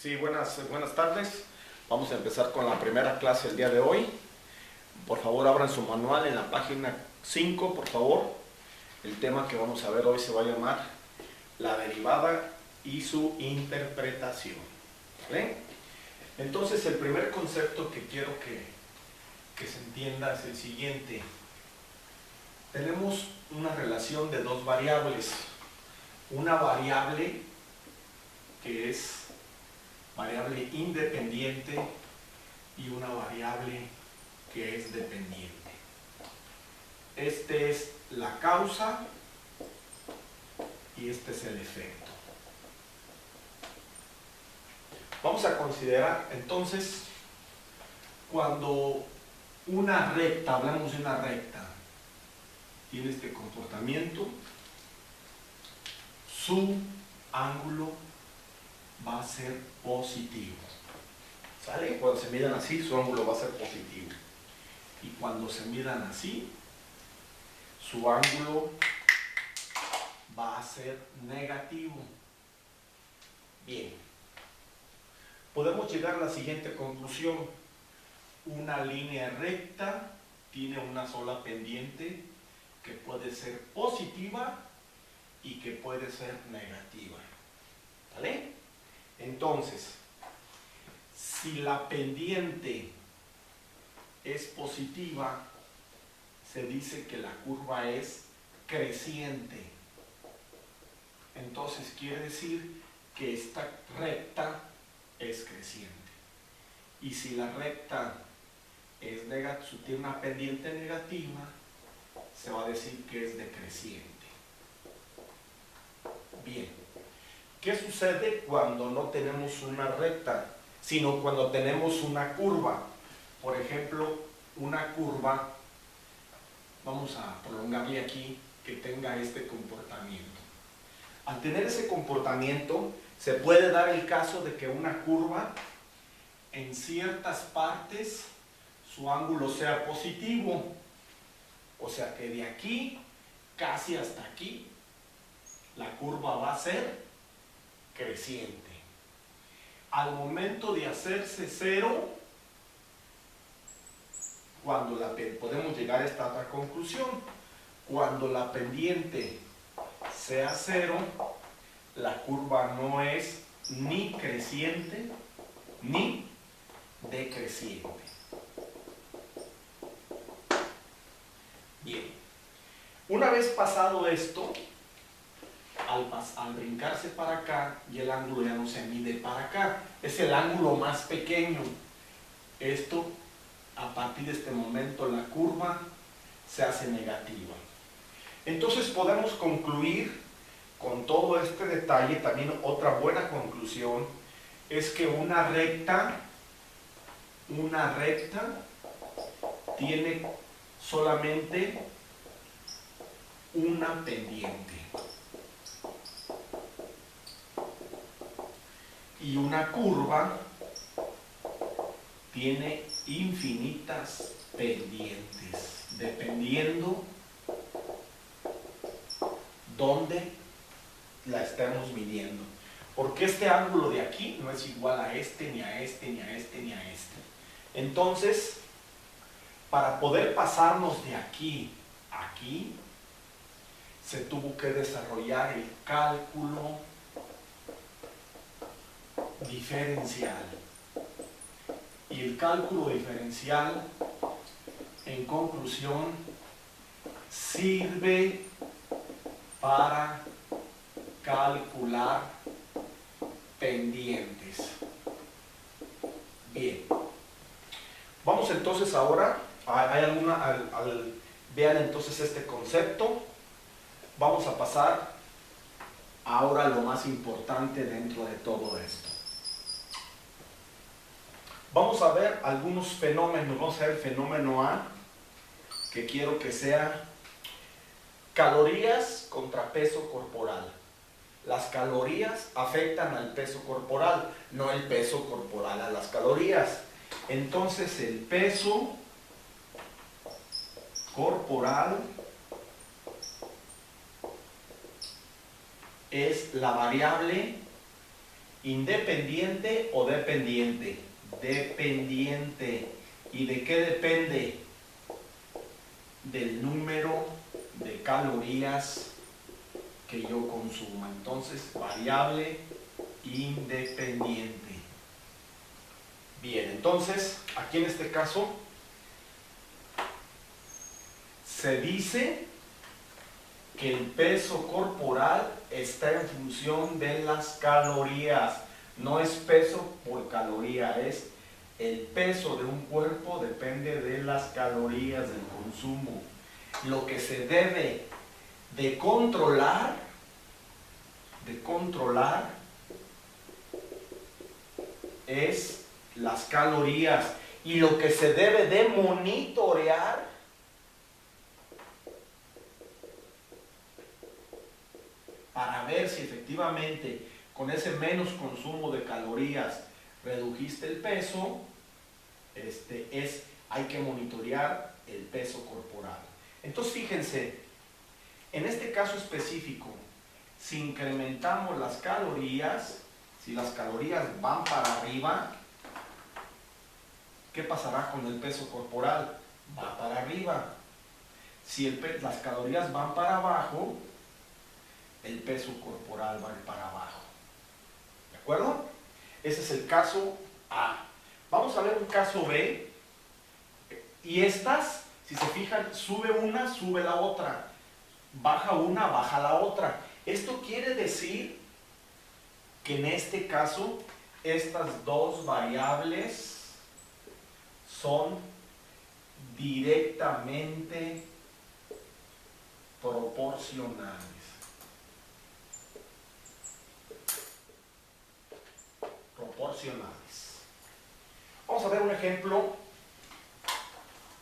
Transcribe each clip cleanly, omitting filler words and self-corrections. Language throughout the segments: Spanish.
Sí, buenas tardes. Vamos a empezar con la primera clase el día de hoy. Por favor, abran su manual en la página 5, por favor. El tema que vamos a ver hoy se va a llamar la derivada y su interpretación. ¿Vale? Entonces, el primer concepto que quiero que se entienda es el siguiente. Tenemos una relación de dos variables. Una variable que es variable independiente y una variable que es dependiente. Este es la causa y este es el efecto. Vamos a considerar entonces cuando una recta, hablamos de una recta, tiene este comportamiento, su ángulo va a ser positivo. ¿Sale? Cuando se midan así, su ángulo va a ser positivo. Y cuando se midan así, su ángulo va a ser negativo. Bien. Podemos llegar a la siguiente conclusión. Una línea recta tiene una sola pendiente que puede ser positiva y que puede ser negativa. ¿Vale? Entonces, si la pendiente es positiva, se dice que la curva es creciente. Entonces quiere decir que esta recta es creciente. Y si la recta es tiene una pendiente negativa, se va a decir que es decreciente. Bien. ¿Qué sucede cuando no tenemos una recta, sino cuando tenemos una curva? Por ejemplo, una curva, vamos a prolongarle aquí, que tenga este comportamiento. Al tener ese comportamiento, se puede dar el caso de que una curva, en ciertas partes, su ángulo sea positivo. O sea que de aquí, casi hasta aquí, la curva va a ser creciente. Al momento de hacerse cero, podemos llegar a esta otra conclusión. Cuando la pendiente sea cero, la curva no es ni creciente ni decreciente. Bien. Una vez pasado esto, al brincarse para acá, y el ángulo ya no se mide para acá, es el ángulo más pequeño. Esto, a partir de este momento, la curva se hace negativa. Entonces podemos concluir con todo este detalle. También otra buena conclusión es que una recta tiene solamente una pendiente. Y una curva tiene infinitas pendientes, dependiendo dónde la estemos midiendo. Porque este ángulo de aquí no es igual a este, ni a este, ni a este, ni a este. Entonces, para poder pasarnos de aquí a aquí, se tuvo que desarrollar el cálculo diferencial. Y el cálculo diferencial, en conclusión, sirve para calcular pendientes. Bien. Vamos entonces ahora, vean entonces este concepto. Vamos a pasar ahora a lo más importante dentro de todo esto. Vamos a ver algunos fenómenos. Vamos a ver el fenómeno A, que quiero que sea calorías contra peso corporal. Las calorías afectan al peso corporal, no el peso corporal a las calorías. Entonces el peso corporal es la variable ¿Independiente o dependiente? Dependiente. ¿Y de qué depende? Del número de calorías que yo consumo. Entonces, variable independiente. Bien, entonces, aquí en este caso, se dice que el peso corporal está en función de las calorías. No es peso por caloría, es el peso de un cuerpo depende de las calorías del consumo. Lo que se debe de controlar es las calorías, y lo que se debe de monitorear para ver si efectivamente con ese menos consumo de calorías redujiste el peso, hay que monitorear el peso corporal. Entonces fíjense, en este caso específico, si incrementamos las calorías, si las calorías van para arriba, ¿qué pasará con el peso corporal? Va para arriba. Si las calorías van para abajo, el peso corporal va para abajo. ¿De acuerdo? Ese es el caso A. Vamos a ver un caso B. Y estas, si se fijan, sube una, sube la otra. Baja una, baja la otra. Esto quiere decir que en este caso, estas dos variables son directamente proporcionales. Vamos a ver un ejemplo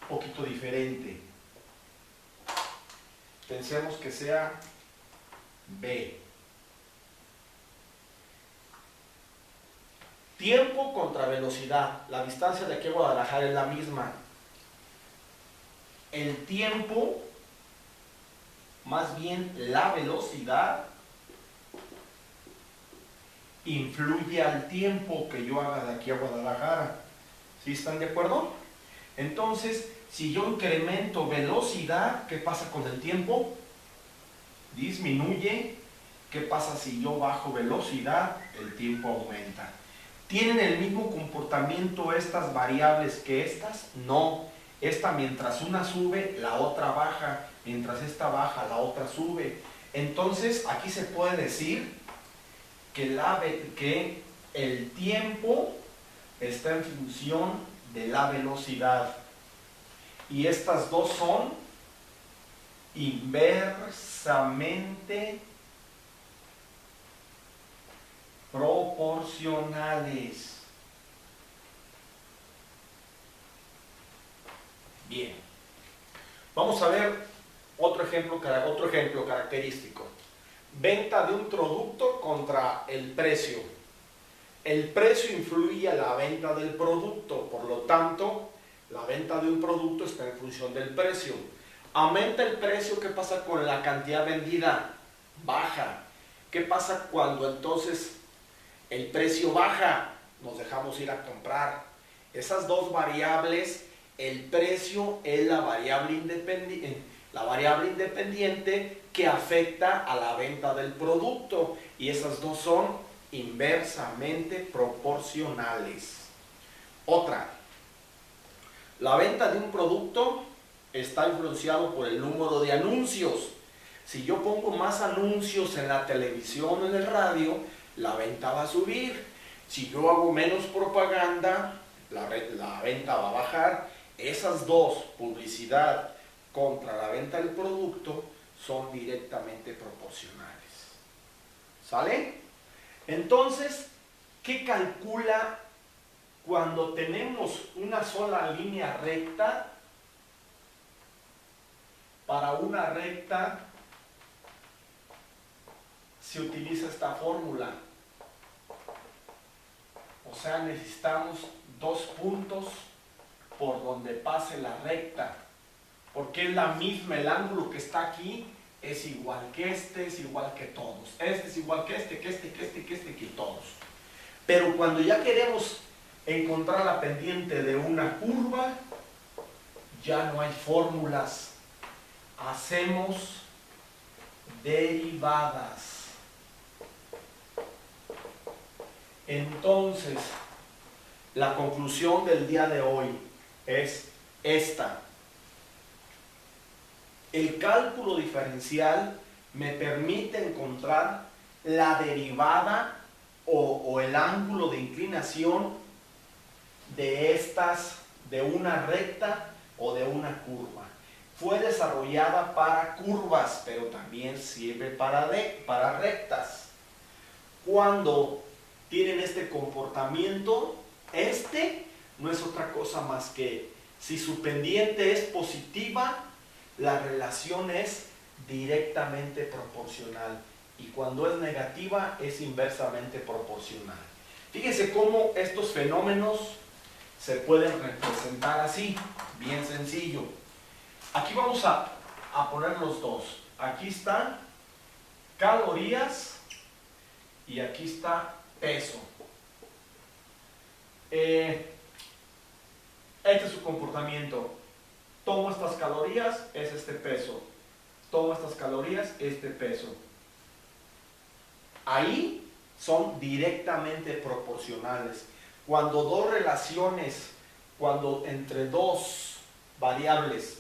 un poquito diferente. Pensemos que sea B. Tiempo contra velocidad. La distancia de aquí a Guadalajara es la misma. El tiempo, más bien la velocidad, influye al tiempo que yo haga de aquí a Guadalajara. ¿Sí están de acuerdo? Entonces, si yo incremento velocidad, ¿qué pasa con el tiempo? Disminuye. ¿Qué pasa si yo bajo velocidad? El tiempo aumenta. ¿Tienen el mismo comportamiento estas variables que estas? No. Esta, mientras una sube, la otra baja. Mientras esta baja, la otra sube. Entonces, aquí se puede decir que el tiempo está en función de la velocidad. Y estas dos son inversamente proporcionales. Bien. Vamos a ver otro ejemplo característico. Venta de un producto contra el precio. El precio influye a la venta del producto, por lo tanto, la venta de un producto está en función del precio. Aumenta el precio, ¿qué pasa con la cantidad vendida? Baja. ¿Qué pasa cuando entonces el precio baja? Nos dejamos ir a comprar. Esas dos variables, el precio es la variable independiente que afecta a la venta del producto, y esas dos son inversamente proporcionales. Otra, la venta de un producto está influenciado por el número de anuncios. Si yo pongo más anuncios en la televisión o en el radio, la venta va a subir. Si yo hago menos propaganda, la venta va a bajar. Esas dos, publicidad contra la venta del producto, son directamente proporcionales. ¿Sale? Entonces, ¿qué calcula cuando tenemos una sola línea recta? Para una recta se utiliza esta fórmula. O sea, necesitamos dos puntos por donde pase la recta, porque es la misma, el ángulo que está aquí es igual que este, es igual que todos. Este es igual que este, que este, que este, que este, que todos. Pero cuando ya queremos encontrar la pendiente de una curva, ya no hay fórmulas. Hacemos derivadas. Entonces, la conclusión del día de hoy es esta. El cálculo diferencial me permite encontrar la derivada o el ángulo de inclinación de una recta o de una curva. Fue desarrollada para curvas, pero también sirve para rectas. Cuando tienen este comportamiento, no es otra cosa más que si su pendiente es positiva, la relación es directamente proporcional, y cuando es negativa es inversamente proporcional. Fíjense cómo estos fenómenos se pueden representar así, bien sencillo. Aquí vamos a poner los dos. Aquí están calorías y aquí está peso. Este es su comportamiento. Tomo estas calorías, es este peso. Tomo estas calorías, este peso. Ahí son directamente proporcionales. Cuando dos relaciones, cuando entre dos variables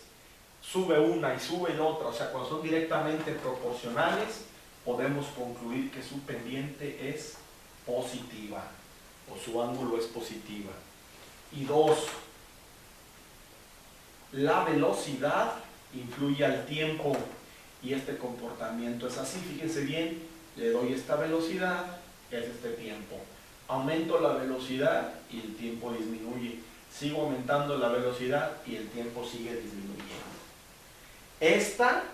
sube una y sube la otra, o sea, cuando son directamente proporcionales, podemos concluir que su pendiente es positiva, o su ángulo es positiva. Y dos, la velocidad influye al tiempo, y este comportamiento es así. Fíjense bien, le doy esta velocidad, es este tiempo. Aumento la velocidad y el tiempo disminuye. Sigo aumentando la velocidad y el tiempo sigue disminuyendo. Esta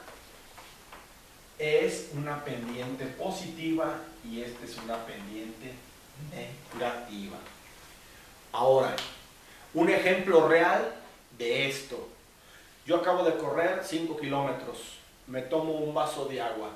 es una pendiente positiva y esta es una pendiente negativa. Ahora, un ejemplo real de esto. Yo acabo de correr 5 kilómetros, me tomo un vaso de agua,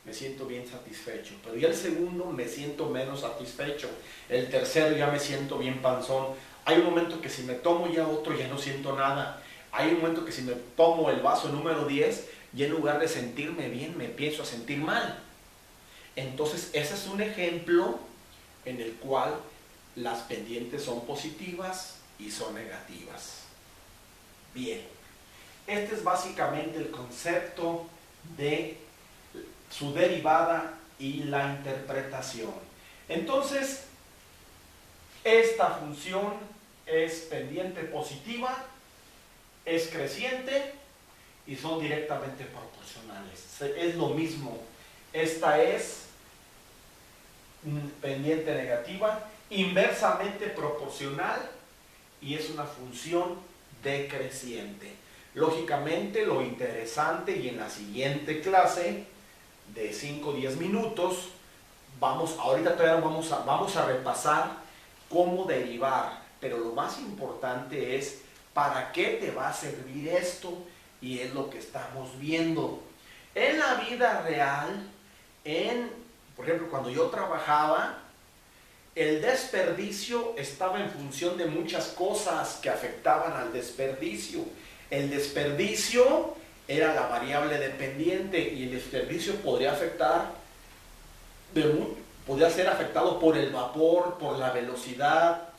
me siento bien satisfecho, pero ya el segundo me siento menos satisfecho, el tercero ya me siento bien panzón. Hay un momento que si me tomo ya otro ya no siento nada. Hay un momento que si me tomo el vaso número 10, ya en lugar de sentirme bien me empiezo a sentir mal. Entonces ese es un ejemplo en el cual las pendientes son positivas y son negativas. Bien, este es básicamente el concepto de su derivada y la interpretación. Entonces, esta función es pendiente positiva, es creciente y son directamente proporcionales. Es lo mismo. Esta es pendiente negativa, inversamente proporcional, y es una función decreciente. Lógicamente, lo interesante, y en la siguiente clase de 5 o 10 minutos, ahorita todavía vamos a repasar cómo derivar, pero lo más importante es para qué te va a servir esto, y es lo que estamos viendo. En la vida real, por ejemplo, cuando yo trabajaba, el desperdicio estaba en función de muchas cosas que afectaban al desperdicio. El desperdicio era la variable dependiente, y el desperdicio podría ser afectado por el vapor, por la velocidad,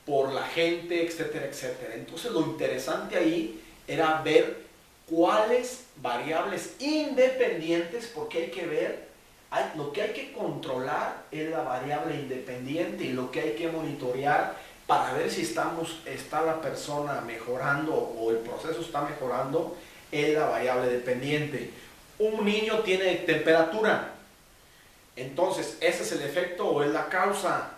por la gente, etcétera, etcétera. Entonces lo interesante ahí era ver cuáles variables independientes, porque hay que ver, lo que hay que controlar es la variable independiente, y lo que hay que monitorear para ver si está la persona mejorando o el proceso está mejorando es la variable dependiente. Un niño tiene temperatura, entonces ¿ese es el efecto o es la causa?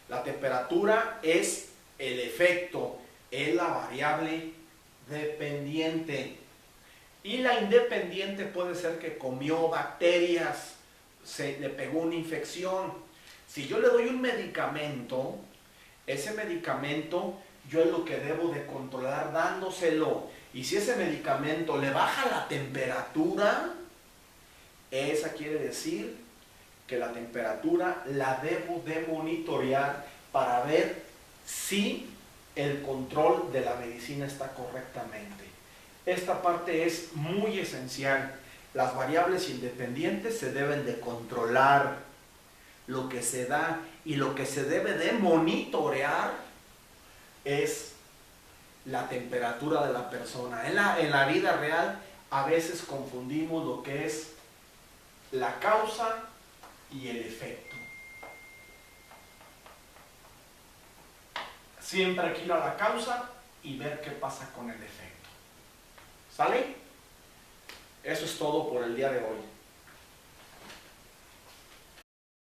La temperatura es el efecto, es la variable dependiente. Y la independiente puede ser que comió bacterias, le pegó una infección. Si yo le doy un medicamento, ese medicamento yo es lo que debo de controlar dándoselo. Y si ese medicamento le baja la temperatura, esa quiere decir que la temperatura la debo de monitorear para ver si el control de la medicina está correctamente. Esta parte es muy esencial. Las variables independientes se deben de controlar. Lo que se da y lo que se debe de monitorear es la temperatura de la persona. En la vida real a veces confundimos lo que es la causa y el efecto. Siempre hay que ir a la causa y ver qué pasa con el efecto. ¿Sale? Eso es todo por el día de hoy.